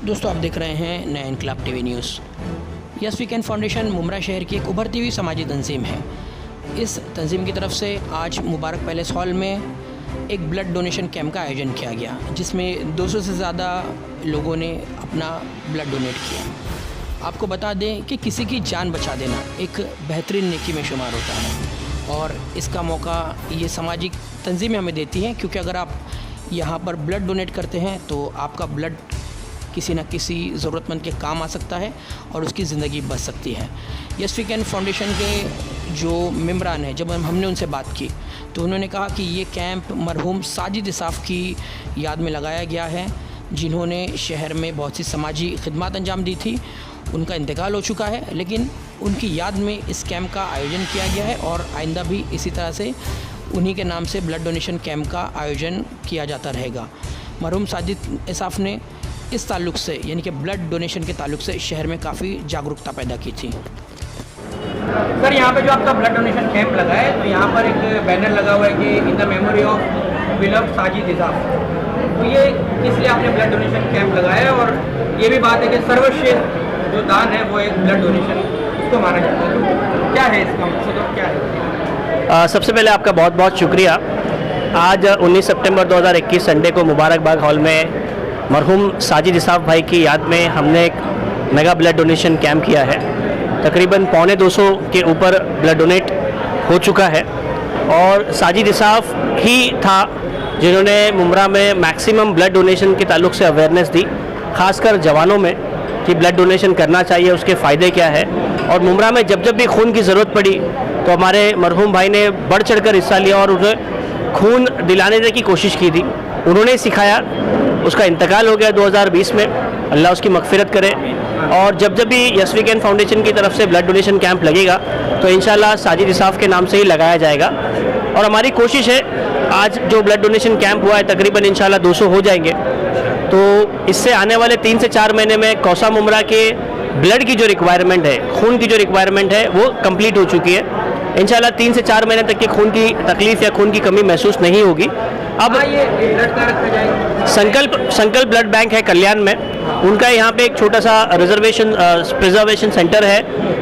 दोस्तों, आप देख रहे हैं नया इनकलाब TV news. Yes weekend foundation Mumbra शहर की एक उभरती हुई समाजी तंजीम है। इस तंजीम की तरफ से आज मुबारक पैलेस हॉल में एक ब्लड डोनेशन कैंप का आयोजन किया गया, जिसमें 200 से ज़्यादा लोगों ने अपना ब्लड डोनेट किया। आपको बता दें कि किसी की जान बचा देना एक बेहतरीन नेकी में शुमार होता है और इसका मौका ये सामाजिक तंजीमें हमें देती हैं, क्योंकि अगर आप यहाँ पर ब्लड डोनेट करते हैं तो आपका ब्लड किसी न किसी ज़रूरतमंद के काम आ सकता है और उसकी ज़िंदगी बच सकती है। यस वीकेंड फाउंडेशन के जो मेम्बरान हैं, जब हमने उनसे बात की तो उन्होंने कहा कि ये कैंप मरहूम साजिद इसाफ़ की याद में लगाया गया है, जिन्होंने शहर में बहुत सी समाजी खिदमत अंजाम दी थी। उनका इंतकाल हो चुका है, लेकिन उनकी याद में इस कैंप का आयोजन किया गया है और आइंदा भी इसी तरह से उन्हीं के नाम से ब्लड डोनेशन कैंप का आयोजन किया जाता रहेगा। मरहूम साजिद इसाफ़ ने इस ताल्लुक़ से, यानी कि ब्लड डोनेशन के ताल्लुक़ से शहर में काफ़ी जागरूकता पैदा की थी। सर, यहाँ पे जो आपका ब्लड डोनेशन कैंप लगा है, तो यहाँ पर एक बैनर लगा हुआ है कि in the memory of beloved Sajid Isaf. तो ये किस लिए आपने ब्लड डोनेशन कैंप लगाया है? और ये भी बात है कि सर्वश्रेष्ठ जो दान है वो एक ब्लड डोनेशन उसको माना जाता है, तो क्या है इसका मकसद और क्या है? सबसे पहले आपका बहुत बहुत शुक्रिया। आज 19 सितंबर 2021 संडे को मुबारकबाग हॉल में मरहूम साजिद इसाफ़ भाई की याद में हमने एक मेगा ब्लड डोनेशन कैंप किया है। तकरीबन 250 के ऊपर ब्लड डोनेट हो चुका है और साजिद इसाफ़ ही था जिन्होंने मुमरा में मैक्सिमम ब्लड डोनेशन के ताल्लुक़ से अवेयरनेस दी, ख़ासकर जवानों में, कि ब्लड डोनेशन करना चाहिए, उसके फ़ायदे क्या है। और मुमरा में जब जब भी खून की ज़रूरत पड़ी तो हमारे मरहूम भाई ने बढ़ चढ़ कर हिस्सा लिया और उन्हें खून दिलाने की कोशिश की थी। उन्होंने सिखाया। उसका इंतकाल हो गया 2020 में, अल्लाह उसकी मगफिरत करे। और जब जब भी यस वीकेंड फाउंडेशन की तरफ से ब्लड डोनेशन कैंप लगेगा तो इंशाल्लाह साजिद इसाफ़ के नाम से ही लगाया जाएगा। और हमारी कोशिश है, आज जो ब्लड डोनेशन कैंप हुआ है तकरीबन इंशाल्लाह 200 हो जाएंगे, तो इससे आने वाले 3 से 4 महीने में कौसा मुमरा के ब्लड की जो रिक्वायरमेंट है, खून की जो रिक्वायरमेंट है, वो कंप्लीट हो चुकी है। इंशाल्लाह 3 से 4 महीने तक की खून की तकलीफ़ या खून की कमी महसूस नहीं होगी। अब ये ब्लड का रखा जाएगा। संकल्प ब्लड बैंक है कल्याण में, उनका यहाँ पे एक छोटा सा प्रिजर्वेशन सेंटर है,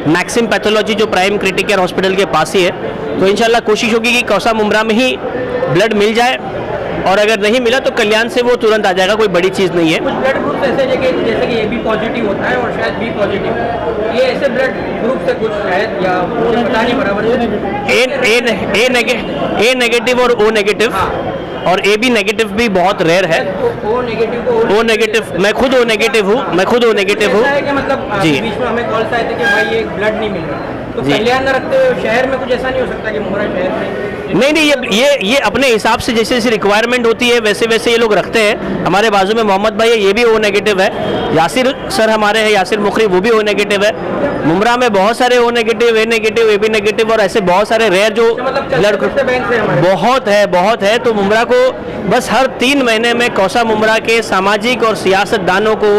मैक्सिम पैथोलॉजी, जो प्राइम क्रिटिकल हॉस्पिटल के पास ही है। तो इंशाल्लाह कोशिश होगी कि कौसा मुमरा में ही ब्लड मिल जाए, और अगर नहीं मिला तो कल्याण से वो तुरंत आ जाएगा, कोई बड़ी चीज़ नहीं है। कुछ ब्लड ग्रुप ऐसे जैसे कि AB पॉजिटिव होता है और शायद B पॉजिटिव, ये ऐसे ब्लड ग्रुप से कुछ शायद, या मुझे पता नहीं बराबर ए नेगेटिव और O नेगेटिव, और AB नेगेटिव भी बहुत रेयर है। O नेगेटिव, मैं खुद O नेगेटिव हूँ। मतलब जी, बीच में हमें कॉल्स आए थे कि भाई ये ब्लड नहीं मिल रहा, तो कल्याण रखते हुए शहर में कुछ ऐसा नहीं हो सकता कि मुमरा शहर में? नहीं, ये अपने हिसाब से जैसे जैसे रिक्वायरमेंट होती है वैसे वैसे ये लोग रखते हैं। हमारे बाजू में मोहम्मद भाई है, ये भी O नेगेटिव है। यासिर सर हमारे हैं, यासिर मुखरी, वो भी O नेगेटिव है। मुमरा में बहुत सारे O negative, A negative, AB negative और ऐसे बहुत सारे रेयर जो ब्लड ग्रुप बहुत है। तो मुमरा को बस हर 3 महीने में कौसा मुमरा के सामाजिक और सियासतदानों को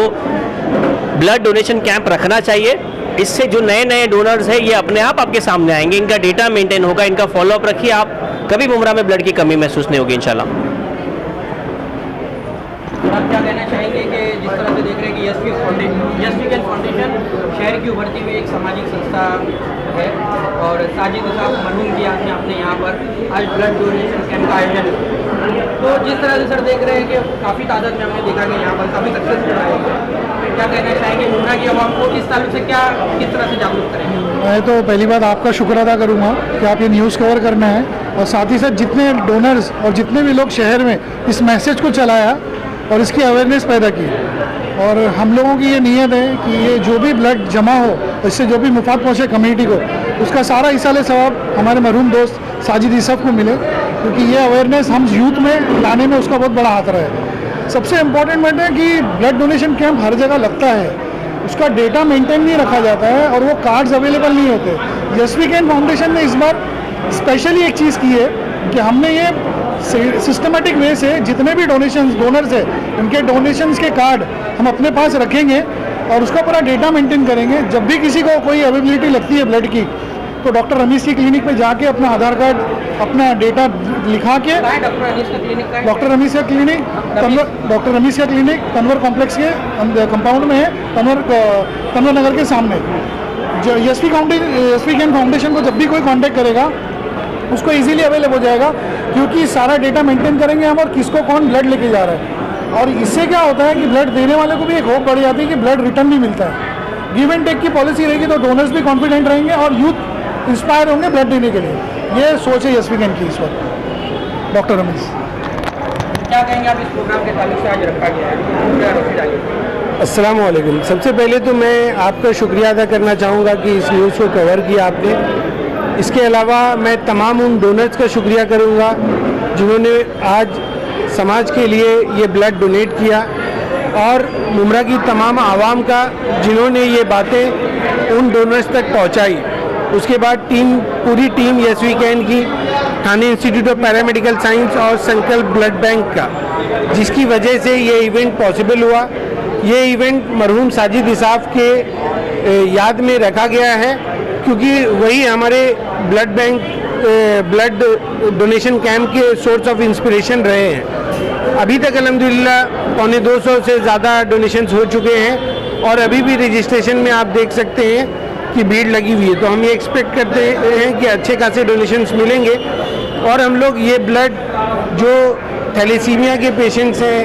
ब्लड डोनेशन कैंप रखना चाहिए। इससे जो नए डोनर्स हैं ये अपने आप आपके सामने आएंगे, इनका डेटा मेंटेन होगा, इनका फॉलोअप रखिए, आप कभी मुमरा में ब्लड की कमी महसूस नहीं होगी इंशाल्लाह। आप क्या कहना चाहेंगे कि जिस तरह से देख रहे हैं कि यस वीकेंड फाउंडेशन शहर की उभरती हुई एक सामाजिक संस्था है और साजिद इसाफ़ मरहूम की याद में आपने यहाँ पर आज ब्लड डोनेशन कैंप का आयोजन, तो जिस तरह से सर देख रहे हैं कि काफ़ी तादाद में हमने देखा कि यहाँ पर काफ़ी सक्सेसफुल रहा है, क्या कहना चाहेंगे मुमरा की आवाम को इस ताल्लुक से किस तरह से जागरूक करेंगे? मैं तो पहली बात आपका शुक्र अदा करूँगा कि आप ये न्यूज़ कवर करना है, और साथ ही साथ जितने डोनर्स और जितने भी लोग शहर में इस मैसेज को चलाया और इसकी अवेयरनेस पैदा की। और हम लोगों की ये नीयत है कि ये जो भी ब्लड जमा हो, इससे जो भी मुफाद पहुँचे कम्युनिटी को, उसका सारा इसाले सवाब हमारे मरहूम दोस्त साजिद इसाफ़ को मिले, क्योंकि ये अवेयरनेस हम यूथ में लाने में उसका बहुत बड़ा हाथ रहा है। सबसे इम्पॉर्टेंट बात है कि ब्लड डोनेशन कैंप हर जगह लगता है, उसका डेटा मेंटेन नहीं रखा जाता है और वो कार्ड्स अवेलेबल नहीं होते। यस वीकेंड फाउंडेशन ने इस बार स्पेशली एक चीज़ की है कि हमने ये सिस्टमेटिक वे से जितने भी डोनर्स है उनके डोनेशंस के कार्ड हम अपने पास रखेंगे और उसका पूरा डेटा मेंटेन करेंगे। जब भी किसी को कोई अवेलेबिलिटी लगती है ब्लड की, तो डॉक्टर रमीज़ की क्लिनिक पे जाके अपना आधार कार्ड अपना डेटा लिखा के कहाँ है डॉक्टर अनीस का क्लिनिक का है? डॉक्टर रमीश का क्लिनिक डॉक्टर रमीश का क्लिनिक तनवर कॉम्प्लेक्स के कंपाउंड में है, तनवर नगर के सामने। जो एसपी कैन फाउंडेशन को जब भी कोई कांटेक्ट करेगा उसको इजीली अवेलेबल हो जाएगा, क्योंकि सारा डेटा मेंटेन करेंगे हम और किसको कौन ब्लड लेके जा रहा है। और इससे क्या होता है कि ब्लड देने वाले को भी एक होप बढ़ जाती है कि ब्लड रिटर्न भी मिलता है। गिव एंड टेक की पॉलिसी रहेगी तो डोनर्स भी कॉन्फिडेंट रहेंगे और यूथ इंस्पायर होंगे ब्लड देने के लिए। ये सोच है एसपी कैन की इस वक्त। डॉक्टर रमेश, क्या कहेंगे आप इस प्रोग्राम के ताल्लुक से आज रखा गया है? अस्सलाम वालेकुम। सबसे पहले तो मैं आपका शुक्रिया अदा करना चाहूँगा कि इस न्यूज़ को कवर किया आपने। इसके अलावा मैं तमाम उन डोनर्स का शुक्रिया करूँगा जिन्होंने आज समाज के लिए ये ब्लड डोनेट किया, और मुमरा की तमाम आवाम का जिन्होंने ये बातें उन डोनर्स तक पहुँचाई। उसके बाद पूरी टीम यस वी कैन की, थाने इंस्टीट्यूट ऑफ पैरामेडिकल साइंस और संकल्प ब्लड बैंक का, जिसकी वजह से ये इवेंट पॉसिबल हुआ। ये इवेंट मरहूम साजिद इसाफ के याद में रखा गया है, क्योंकि वही हमारे ब्लड डोनेशन कैंप के सोर्स ऑफ इंस्पिरेशन रहे हैं। अभी तक अल्हम्दुलिल्लाह 250 से ज़्यादा डोनेशंस हो चुके हैं, और अभी भी रजिस्ट्रेशन में आप देख सकते हैं कि भीड़ लगी हुई है। तो हम ये एक्सपेक्ट करते हैं कि अच्छे खासे डोनेशंस मिलेंगे, और हम लोग ये ब्लड जो थैलेसीमिया के पेशेंट्स हैं,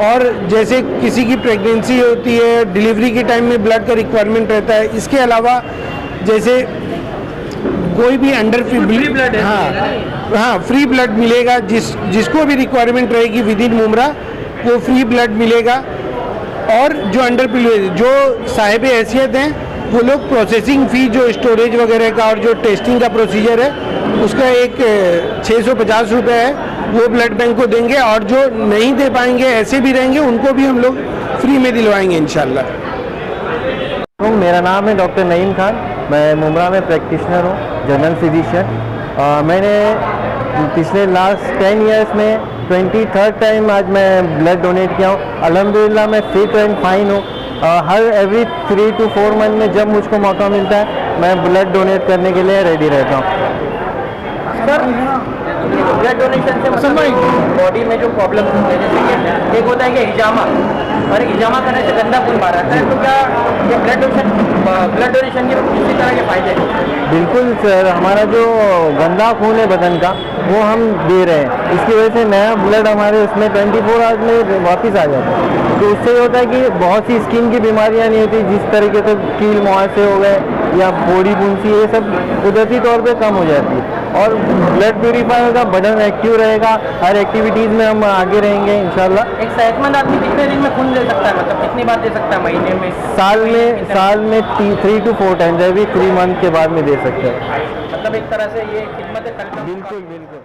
और जैसे किसी की प्रेगनेंसी होती है, डिलीवरी के टाइम में ब्लड का रिक्वायरमेंट रहता है, इसके अलावा जैसे कोई भी अंडर फ्री ब्लड, हाँ फ्री ब्लड मिलेगा। जिसको भी रिक्वायरमेंट रहेगी विद इन मुमरा वो फ्री ब्लड मिलेगा। और जो अंडर जो साहिब हैसियत हैं वो लोग प्रोसेसिंग फ़ी, जो स्टोरेज वगैरह का और जो टेस्टिंग का प्रोसीजर है उसका एक 650 रुपये है, वो ब्लड बैंक को देंगे। और जो नहीं दे पाएंगे, ऐसे भी रहेंगे, उनको भी हम लोग फ्री में दिलवाएंगे इंशाल्लाह। मेरा नाम है डॉक्टर नईम खान, मैं मुमरा में प्रैक्टिशनर हूँ, जनरल फिजिशियन। मैंने पिछले लास्ट 10 इयर्स में 23rd टाइम आज मैं ब्लड डोनेट किया हूँ। अल्हम्दुलिल्लाह मैं फिट एंड फाइन हूँ। हर एवरी 3 to 4 मंथ में जब मुझको मौका मिलता है मैं ब्लड डोनेट करने के लिए रेडी रहता हूँ। सर, ब्लड डोनेशन से मतलब बॉडी में जो प्रॉब्लम होते हैं, जैसे कि एक होता है कि हिजामा, और हिजामा करने से गंदा खून बाहर आता है, तो क्या ये ब्लड डोनेशन के किसी तरह के फायदे हैं? बिल्कुल सर, हमारा जो गंदा खून है बदन का वो हम दे रहे हैं, इसकी वजह से नया ब्लड हमारे उसमें 24 आवर्स में वापस आ जाता है। तो उससे ये होता है कि बहुत सी स्किन की बीमारियां नहीं होती, जिस तरीके से कील मुहासे हो गए या बॉडी बुंसी, ये सब कुदरती तौर पे कम हो जाती है। और ब्लड प्यूरीफाई होगा, बदन एक्टिव रहेगा, हर एक्टिविटीज़ में हम आगे रहेंगे इंशाल्लाह। एक सेहतमंद आदमी कितने दिन में खून दे सकता है, मतलब कितनी बार दे सकता है महीने में? साल में 3 to 4 टाइम्स, एवरी 3 मंथ के बाद में दे सकते हैं। मतलब एक तरह से ये खिदमत है। बिल्कुल बिल्कुल।